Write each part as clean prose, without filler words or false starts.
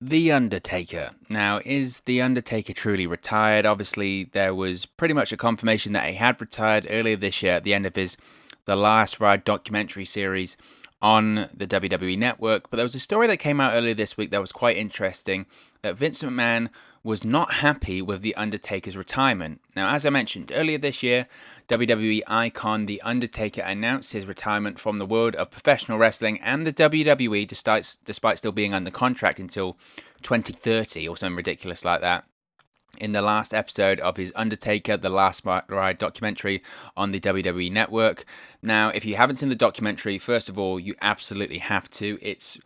The Undertaker. Now, is The Undertaker truly retired? Obviously, there was pretty much a confirmation that he had retired earlier this year at the end of his The Last Ride documentary series on the WWE Network. But there was a story that came out earlier this week that was quite interesting, that Vince McMahon was not happy with The Undertaker's retirement. Now, as I mentioned earlier this year, WWE icon The Undertaker announced his retirement from the world of professional wrestling and the WWE despite still being under contract until 2030 or something ridiculous like that. In the last episode of his Undertaker, The Last Ride documentary on the WWE Network. Now, if you haven't seen the documentary, first of all, you absolutely have to. It's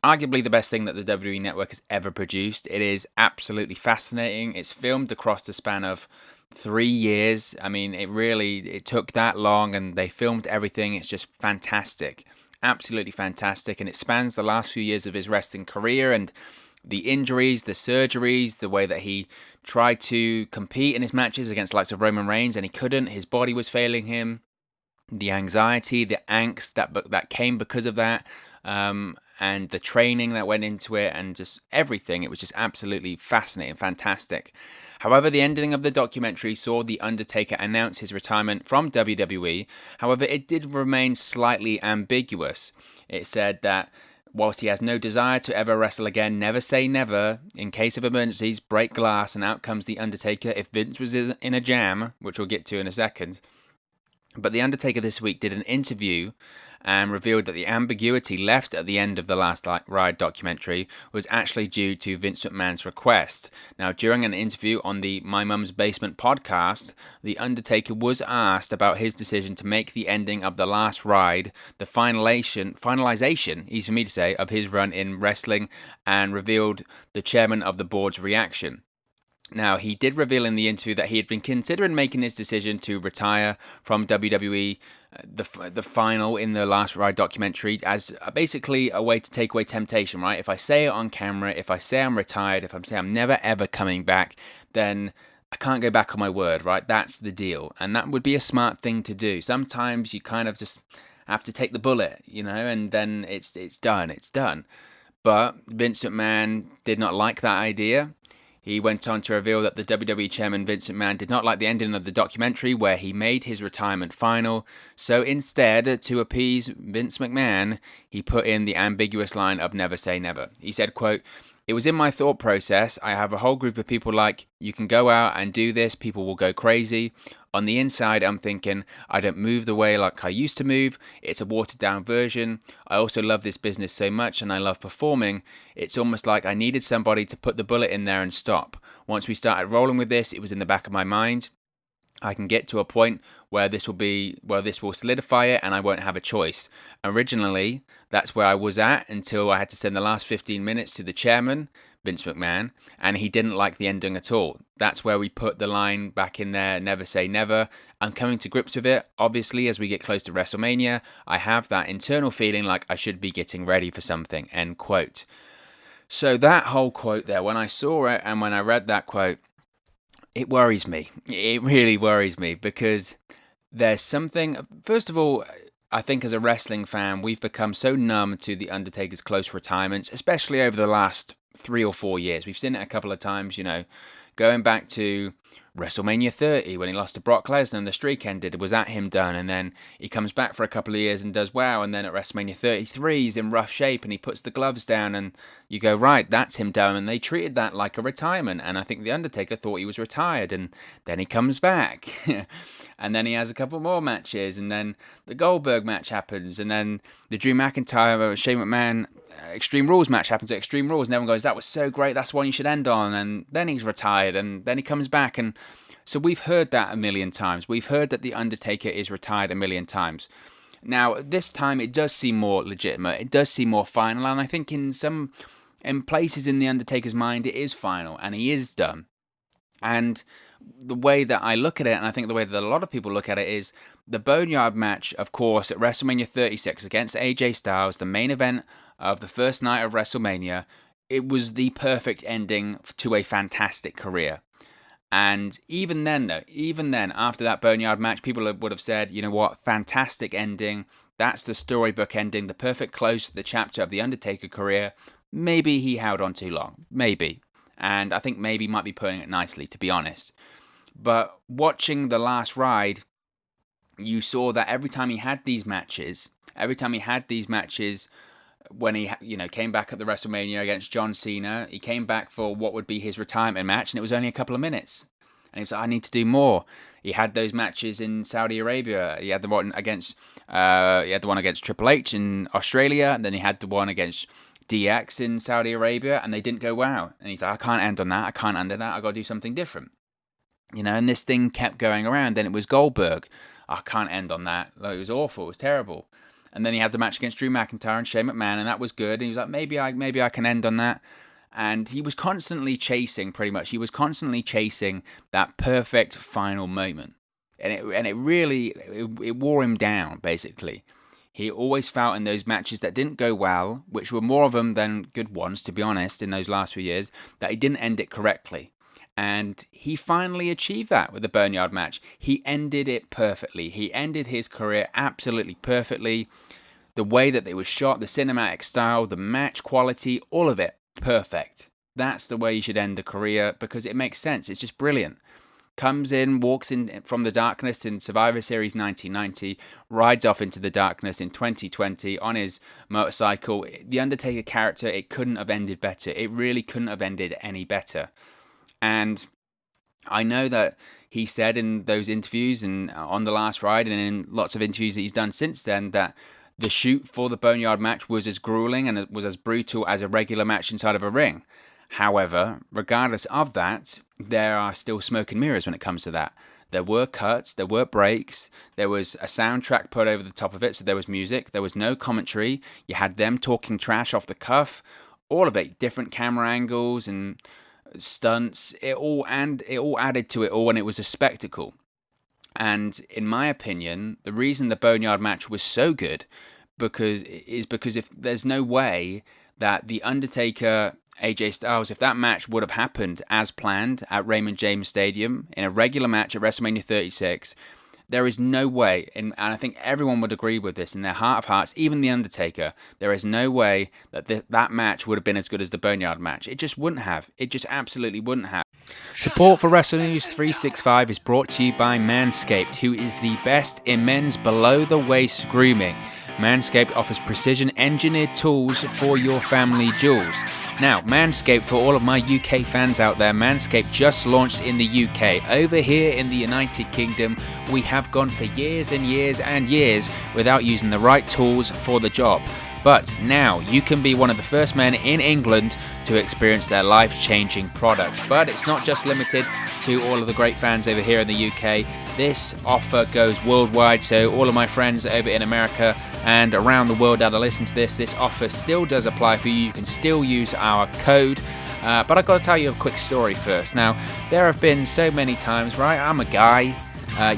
arguably the best thing that the WWE Network has ever produced. It is absolutely fascinating. It's filmed across the span of 3 years. I mean, it took that long, and they filmed everything. It's just fantastic, absolutely fantastic, and it spans the last few years of his wrestling career and the injuries, the surgeries, the way that he tried to compete in his matches against the likes of Roman Reigns and he couldn't. His body was failing him. The anxiety, the angst that came because of that. And the training that went into it and just everything. It was just absolutely fascinating, fantastic. However, the ending of the documentary saw The Undertaker announce his retirement from WWE. However, it did remain slightly ambiguous. It said that whilst he has no desire to ever wrestle again, never say never. In case of emergencies, break glass and out comes The Undertaker if Vince was in a jam, which we'll get to in a second. But The Undertaker this week did an interview and revealed that the ambiguity left at the end of the Last Ride documentary was actually due to Vince McMahon's request. Now, during an interview on the My Mum's Basement podcast, The Undertaker was asked about his decision to make the ending of The Last Ride the finalization, easy for me to say, of his run in wrestling, and revealed the chairman of the board's reaction. Now, he did reveal in the interview that he had been considering making his decision to retire from WWE, the final in the Last Ride documentary, as basically a way to take away temptation, right? If I say it on camera, if I say I'm retired, if I say I'm never ever coming back, then I can't go back on my word, right? That's the deal. And that would be a smart thing to do. Sometimes you kind of just have to take the bullet, and then it's done. But Vince McMahon did not like that idea. He went on to reveal that the WWE chairman Vince McMahon did not like the ending of the documentary where he made his retirement final. So instead, to appease Vince McMahon, he put in the ambiguous line of never say never. He said, quote, "It was in my thought process. I have a whole group of people like, you can go out and do this, people will go crazy. On the inside, I'm thinking, I don't move the way like I used to move. It's a watered down version. I also love this business so much and I love performing. It's almost like I needed somebody to put the bullet in there and stop. Once we started rolling with this, it was in the back of my mind. I can get to a point where this will solidify it and I won't have a choice. Originally, that's where I was at until I had to send the last 15 minutes to the chairman, Vince McMahon, and he didn't like the ending at all. That's where we put the line back in there, never say never. I'm coming to grips with it. Obviously, as we get close to WrestleMania, I have that internal feeling like I should be getting ready for something," end quote. So that whole quote there, when I saw it and when I read that quote, it worries me. It really worries me because there's something. First of all, I think as a wrestling fan, we've become so numb to The Undertaker's close retirements, especially over the last 3 or 4 years. We've seen it a couple of times, going back to WrestleMania 30 when he lost to Brock Lesnar and the streak ended. Was that him done? And then he comes back for a couple of years and does wow. And then at WrestleMania 33, he's in rough shape and he puts the gloves down and you go, right, that's him done. And they treated that like a retirement. And I think The Undertaker thought he was retired. And then he comes back. And then he has a couple more matches. And then the Goldberg match happens. And then the Drew McIntyre, Shane McMahon Extreme Rules match happens at Extreme Rules, and everyone goes, that was so great, that's one you should end on. And then he's retired, and then he comes back. And so we've heard that a million times. We've heard that The Undertaker is retired a million times. Now, this time it does seem more legitimate. It does seem more final, and I think in places in The Undertaker's mind, it is final, and he is done. And the way that I look at it, and I think the way that a lot of people look at it, is the Boneyard match, of course, at WrestleMania 36 against AJ Styles, the main event of the first night of WrestleMania. It was the perfect ending to a fantastic career. And even then, after that Boneyard match, people would have said, you know what, fantastic ending. That's the storybook ending, the perfect close to the chapter of the Undertaker career. maybe he held on too long. Maybe. And I think maybe might be putting it nicely, to be honest. But watching the last ride, you saw that every time he had these matches, when he came back at the WrestleMania against John Cena, he came back for what would be his retirement match, and it was only a couple of minutes. And he was like, I need to do more. He had those matches in Saudi Arabia. He had the one against Triple H in Australia, and then he had the one against DX in Saudi Arabia, and they didn't go well. And he's like, I can't end on that. I can't end on that. I got to do something different. And this thing kept going around. Then it was Goldberg. I can't end on that. It was awful. It was terrible. And then he had the match against Drew McIntyre and Shane McMahon, and that was good. And he was like, maybe I can end on that. And he was constantly chasing, pretty much. He was constantly chasing that perfect final moment. And it really wore him down, basically. He always felt in those matches that didn't go well, which were more of them than good ones, to be honest, in those last few years, that he didn't end it correctly. And he finally achieved that with the Boneyard match. He ended it perfectly. He ended his career absolutely perfectly. The way that they were shot, the cinematic style, the match quality, all of it, perfect. That's the way you should end the career, because it makes sense. It's just brilliant. Comes in, walks in from the darkness in Survivor Series 1990, rides off into the darkness in 2020 on his motorcycle. The Undertaker character, it couldn't have ended better. It really couldn't have ended any better. And I know that he said in those interviews and on the last ride and in lots of interviews that he's done since then that the shoot for the Boneyard match was as grueling and it was as brutal as a regular match inside of a ring. However, regardless of that, there are still smoke and mirrors when it comes to that. There were cuts, there were breaks, there was a soundtrack put over the top of it, so there was music, there was no commentary, you had them talking trash off the cuff, all of it, different camera angles and stunts, it all added to it all, and it was a spectacle. And in my opinion, the reason the Boneyard match was so good because if there's no way that the Undertaker AJ Styles, if that match would have happened as planned at Raymond James Stadium in a regular match at WrestleMania 36, there is no way, and I think everyone would agree with this in their heart of hearts, even The Undertaker, there is no way that that match would have been as good as the Boneyard match. It just wouldn't have. It just absolutely wouldn't have. Support for WrestleNews 365 is brought to you by Manscaped, who is the best in men's below-the-waist grooming. Manscaped offers precision-engineered tools for your family jewels. Now, Manscaped, for all of my UK fans out there, Manscaped just launched in the UK. Over here in the United Kingdom, we have gone for years and years and years without using the right tools for the job. But now you can be one of the first men in England to experience their life-changing product. But it's not just limited to all of the great fans over here in the UK. This offer goes worldwide, so all of my friends over in America and around the world that are listening to this offer still does apply for you. You can still use our code. But I've got to tell you a quick story first. Now, there have been so many times, right? I'm a guy.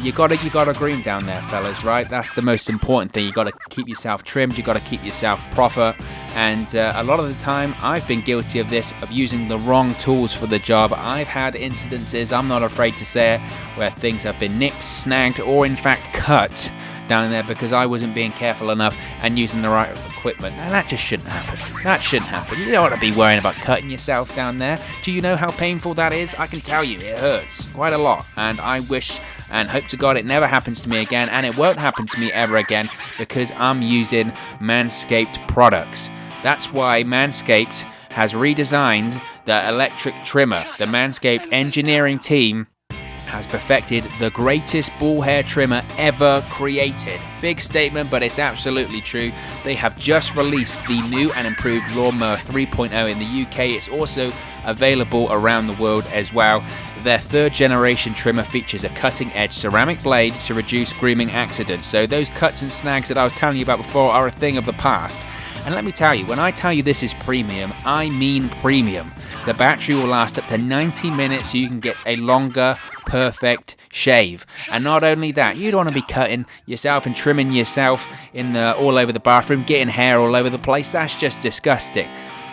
You gotta groom down there, fellas, right? That's the most important thing. You gotta keep yourself trimmed. You gotta keep yourself proper. And a lot of the time, I've been guilty of this, of using the wrong tools for the job. I've had incidences, I'm not afraid to say it, where things have been nicked, snagged, or in fact cut down there because I wasn't being careful enough and using the right equipment. Now that just shouldn't happen. That shouldn't happen. You don't want to be worrying about cutting yourself down there. Do you know how painful that is? I can tell you, it hurts quite a lot. And I wish and hope to God it never happens to me again, and it won't happen to me ever again because I'm using Manscaped products. That's why Manscaped has redesigned the electric trimmer. The Manscaped engineering team has perfected the greatest ball hair trimmer ever created. Big statement, but it's absolutely true. They have just released the new and improved Lawnmower 3.0 in the UK. It's also available around the world as well. Their third generation trimmer features a cutting edge ceramic blade to reduce grooming accidents. So those cuts and snags that I was telling you about before are a thing of the past. And let me tell you, when I tell you this is premium, I mean premium. The battery will last up to 90 minutes so you can get a longer, perfect shave. And not only that, you don't want to be cutting yourself and trimming yourself all over the bathroom, getting hair all over the place. That's just disgusting.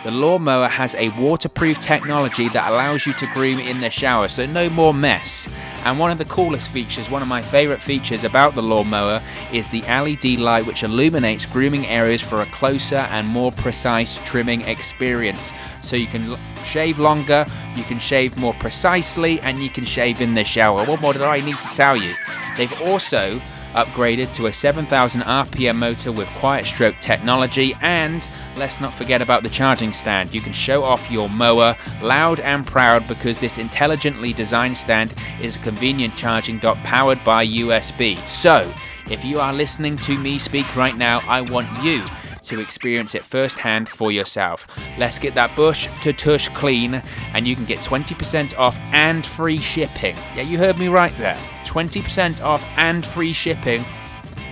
The lawnmower has a waterproof technology that allows you to groom in the shower, so no more mess. And one of the coolest features, one of my favorite features about the lawnmower is the LED light, which illuminates grooming areas for a closer and more precise trimming experience. So you can shave longer, you can shave more precisely, and you can shave in the shower. What more do I need to tell you? They've also upgraded to a 7,000 RPM motor with quiet stroke technology, and let's not forget about the charging stand. You can show off your mower loud and proud because this intelligently designed stand is a convenient charging dock powered by USB. So, if you are listening to me speak right now, I want you to experience it firsthand for yourself. Let's get that bush to tush clean, and you can get 20% off and free shipping. Yeah, you heard me right there. 20% off and free shipping.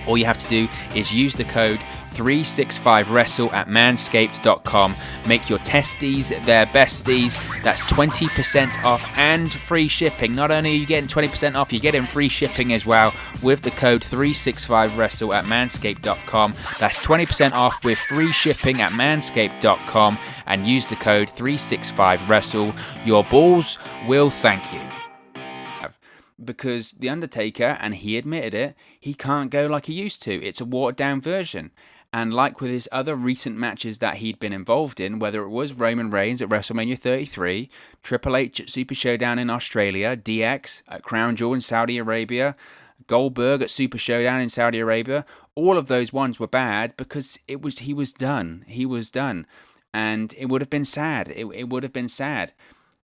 All you have to do is use the code 365wrestle at manscaped.com. Make your testies their besties. That's 20% off and free shipping. Not only are you getting 20% off, you're getting free shipping as well with the code 365wrestle at manscaped.com. That's 20% off with free shipping at manscaped.com, and use the code 365wrestle. Your balls will thank you. Because The Undertaker, and he admitted it, he can't go like he used to. It's a watered down version. And like with his other recent matches that he'd been involved in, whether it was Roman Reigns at WrestleMania 33, Triple H at Super Showdown in Australia, DX at Crown Jewel in Saudi Arabia, Goldberg at Super Showdown in Saudi Arabia, all of those ones were bad because he was done. He was done. And it would have been sad. It would have been sad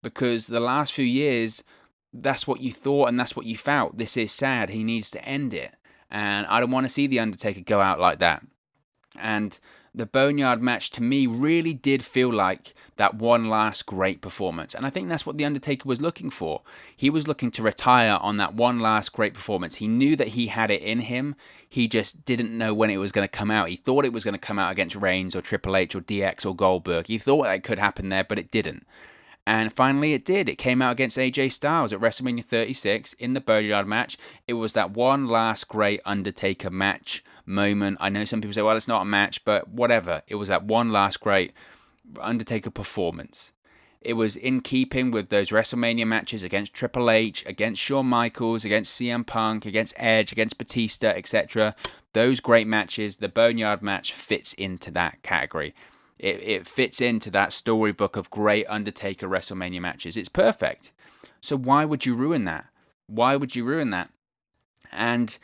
because the last few years, that's what you thought and that's what you felt. This is sad. He needs to end it. And I don't want to see The Undertaker go out like that. And the Boneyard match to me really did feel like that one last great performance. And I think that's what The Undertaker was looking for. He was looking to retire on that one last great performance. He knew that he had it in him. He just didn't know when it was going to come out. He thought it was going to come out against Reigns or Triple H or DX or Goldberg. He thought that could happen there, but it didn't. And finally it did. It came out against AJ Styles at WrestleMania 36 in the Boneyard match. It was that one last great Undertaker match moment. I know some people say, well, it's not a match, but whatever. It was that one last great Undertaker performance. It was in keeping with those WrestleMania matches against Triple H, against Shawn Michaels, against CM Punk, against Edge, against Batista, etc. Those great matches. The Boneyard match fits into that category. It fits into that storybook of great Undertaker WrestleMania matches. It's perfect. So why would you ruin that? Why would you ruin that? And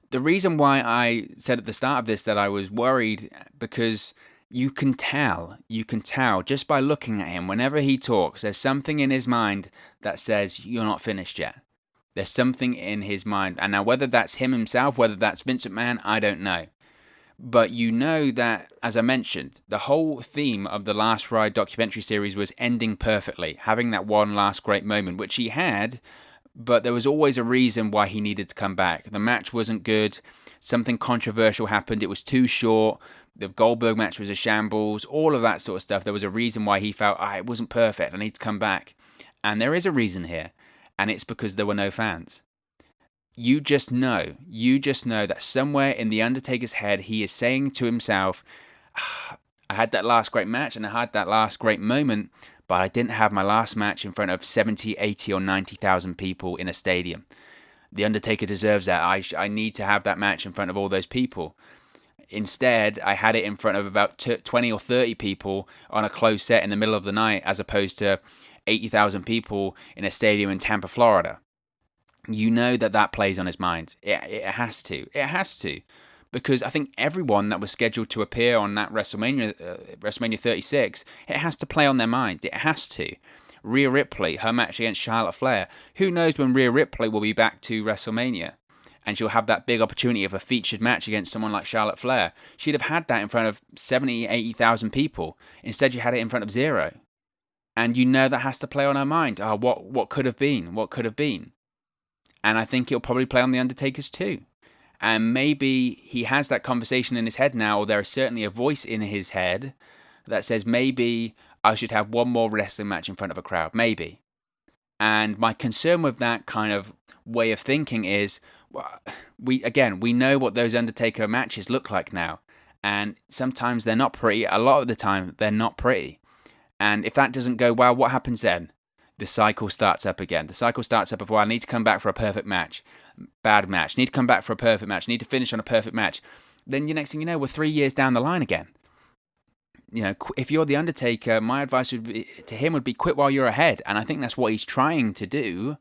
the reason why I said at the start of this that I was worried, because you can tell just by looking at him, whenever he talks, there's something in his mind that says, you're not finished yet. There's something in his mind. And now whether that's him himself, whether that's Vince McMahon, I don't know. But you know that, as I mentioned, the whole theme of the Last Ride documentary series was ending perfectly, having that one last great moment, which he had, but there was always a reason why he needed to come back. The match wasn't good, something controversial happened, it was too short, the Goldberg match was a shambles, all of that sort of stuff. There was a reason why he felt, it wasn't perfect, I need to come back. And there is a reason here, and it's because there were no fans. You just know that somewhere in The Undertaker's head, he is saying to himself, I had that last great match and I had that last great moment, but I didn't have my last match in front of 70, 80 or 90,000 people in a stadium. The Undertaker deserves that. I need to have that match in front of all those people. Instead, I had it in front of about 20 or 30 people on a closed set in the middle of the night, as opposed to 80,000 people in a stadium in Tampa, Florida. You know that plays on his mind. It has to. It has to. Because I think everyone that was scheduled to appear on that WrestleMania 36, it has to play on their mind. It has to. Rhea Ripley, her match against Charlotte Flair. Who knows when Rhea Ripley will be back to WrestleMania? And she'll have that big opportunity of a featured match against someone like Charlotte Flair. She'd have had that in front of 70, 80,000 people. Instead, you had it in front of zero. And you know that has to play on her mind. What could have been? What could have been? And I think it'll probably play on The Undertaker's too. And maybe he has that conversation in his head now, or there is certainly a voice in his head that says, maybe I should have one more wrestling match in front of a crowd. Maybe. And my concern with that kind of way of thinking is, we know what those Undertaker matches look like now. And sometimes they're not pretty. A lot of the time, they're not pretty. And if that doesn't go well, what happens then? The cycle starts up again. The cycle starts up of, well, I need to come back for a perfect match. Bad match. Need to come back for a perfect match. Need to finish on a perfect match. Then the next thing you know, we're 3 years down the line again. If you're the Undertaker, my advice to him would be quit while you're ahead. And I think that's what he's trying to do.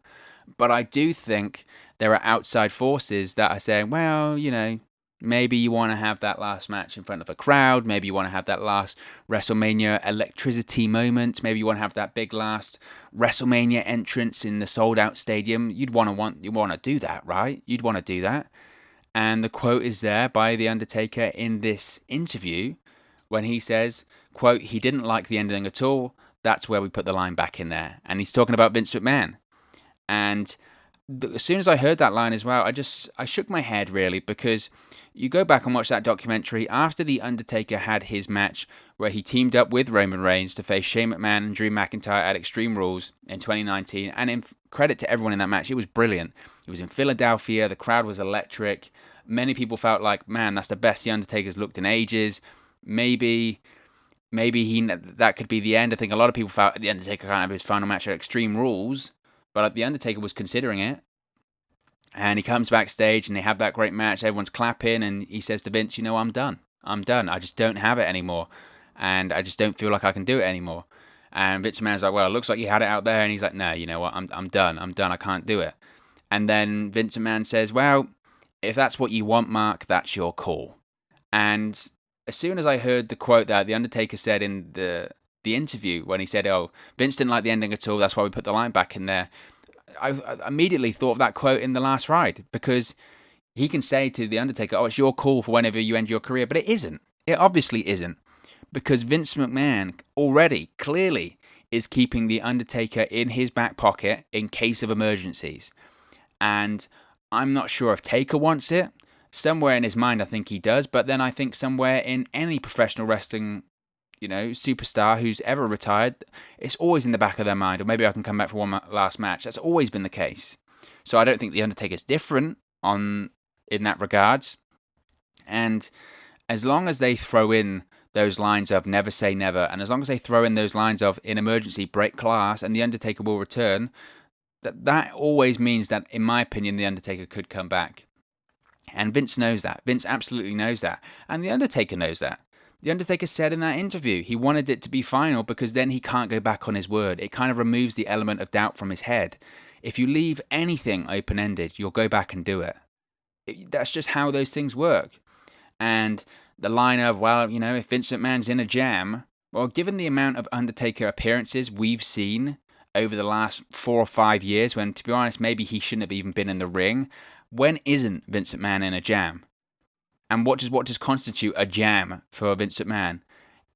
But I do think there are outside forces that are saying, well, maybe you want to have that last match in front of a crowd. Maybe you want to have that last WrestleMania electricity moment. Maybe you want to have that big last WrestleMania entrance in the sold-out stadium. You want to do that, right? You'd want to do that. And the quote is there by The Undertaker in this interview when he says, quote, he didn't like the ending at all. That's where we put the line back in there. And he's talking about Vince McMahon. And as soon as I heard that line as well, I shook my head, really, because you go back and watch that documentary after The Undertaker had his match where he teamed up with Roman Reigns to face Shane McMahon and Drew McIntyre at Extreme Rules in 2019. And in credit to everyone in that match, it was brilliant. It was in Philadelphia. The crowd was electric. Many people felt like, man, that's the best The Undertaker's looked in ages. Maybe that could be the end. I think a lot of people felt The Undertaker can't have his final match at Extreme Rules. But The Undertaker was considering it. And he comes backstage and they have that great match. Everyone's clapping and he says to Vince, I'm done. I just don't have it anymore. And I just don't feel like I can do it anymore. And Vince McMahon's like, well, it looks like you had it out there. And he's like, no, you know what? I'm done. I can't do it. And then Vince McMahon says, well, if that's what you want, Mark, that's your call. And as soon as I heard the quote that The Undertaker said in the interview when he said, oh, Vince didn't like the ending at all, that's why we put the line back in there, I immediately thought of that quote in The Last Ride, because he can say to The Undertaker, oh, it's your call for whenever you end your career, but it isn't. It obviously isn't, because Vince McMahon already, clearly, is keeping The Undertaker in his back pocket in case of emergencies. And I'm not sure if Taker wants it. Somewhere in his mind, I think he does, but then I think somewhere in any professional wrestling superstar who's ever retired, it's always in the back of their mind, or maybe I can come back for one last match. That's always been the case. So I don't think The Undertaker's different in that regards. And as long as they throw in those lines of never say never, and as long as they throw in those lines of in emergency break glass and The Undertaker will return, that always means that, in my opinion, The Undertaker could come back. And Vince knows that. Vince absolutely knows that. And The Undertaker knows that. The Undertaker said in that interview he wanted it to be final because then he can't go back on his word. It kind of removes the element of doubt from his head. If you leave anything open-ended, you'll go back and do it. That's just how those things work. And the line of, well, if Vince McMahon's in a jam, well, given the amount of Undertaker appearances we've seen over the last 4 or 5 years, when, to be honest, maybe he shouldn't have even been in the ring, when isn't Vince McMahon in a jam? And what does constitute a jam for Vince McMahon?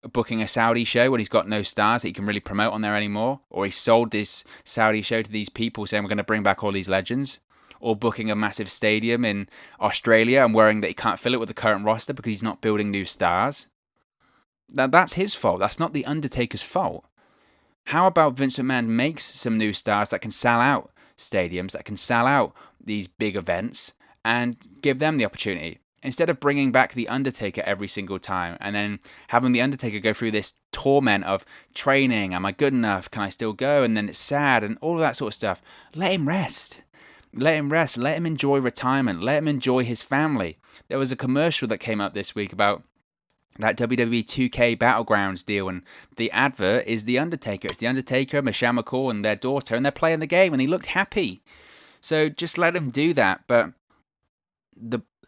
Booking a Saudi show when he's got no stars that he can really promote on there anymore? Or he sold this Saudi show to these people saying we're going to bring back all these legends? Or booking a massive stadium in Australia and worrying that he can't fill it with the current roster because he's not building new stars? That's his fault. That's not The Undertaker's fault. How about Vince McMahon makes some new stars that can sell out stadiums, that can sell out these big events, and give them the opportunity? Instead of bringing back The Undertaker every single time and then having The Undertaker go through this torment of training, am I good enough, can I still go, and then it's sad and all of that sort of stuff, let him rest. Let him rest. Let him enjoy retirement. Let him enjoy his family. There was a commercial that came up this week about that WWE 2K Battlegrounds deal, and the advert is The Undertaker. It's The Undertaker, Michelle McCall, and their daughter, and they're playing the game, and he looked happy. So just let him do that. But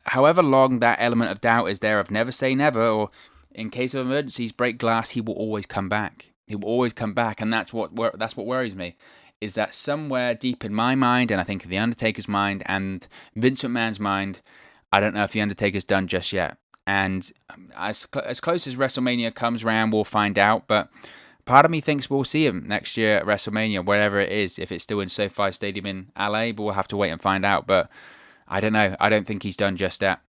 however long that element of doubt is there of never say never, or in case of emergencies, break glass, he will always come back. He will always come back, and that's what worries me, is that somewhere deep in my mind, and I think in The Undertaker's mind, and Vince McMahon's mind, I don't know if The Undertaker's done just yet. And as close as WrestleMania comes round, we'll find out. But part of me thinks we'll see him next year at WrestleMania, wherever it is. If it's still in SoFi Stadium in LA, but we'll have to wait and find out. But I don't know. I don't think he's done just that.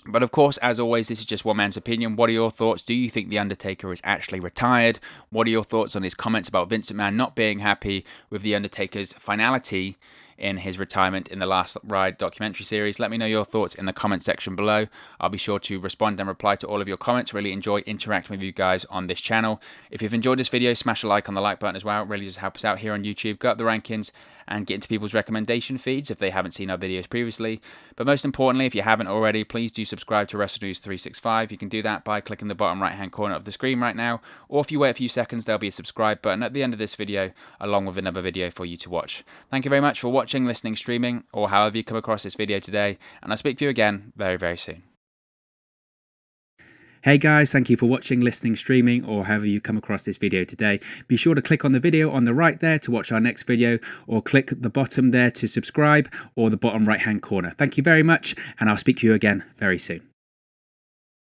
But of course, as always, this is just one man's opinion. What are your thoughts? Do you think The Undertaker is actually retired? What are your thoughts on his comments about Vince McMahon not being happy with The Undertaker's finality in his retirement in the Last Ride documentary series. Let me know your thoughts in the comment section below. I'll be sure to respond and reply to all of your comments. Really enjoy interacting with you guys on this channel. If you've enjoyed this video, smash a like on the like button as well. It really just helps us out here on YouTube. Go up the rankings and get into people's recommendation feeds if they haven't seen our videos previously. But most importantly, if you haven't already, please do subscribe to Wrestle News 365. You can do that by clicking the bottom right hand corner of the screen right now, or if you wait a few seconds, there'll be a subscribe button at the end of this video along with another video for you to watch. Thank you very much for watching, listening, streaming, or however you come across this video today, and I'll speak to you again very, very soon. Hey guys, thank you for watching, listening, streaming, or however you come across this video today. Be sure to click on the video on the right there to watch our next video, or click the bottom there to subscribe, or the bottom right hand corner. Thank you very much, and I'll speak to you again very soon.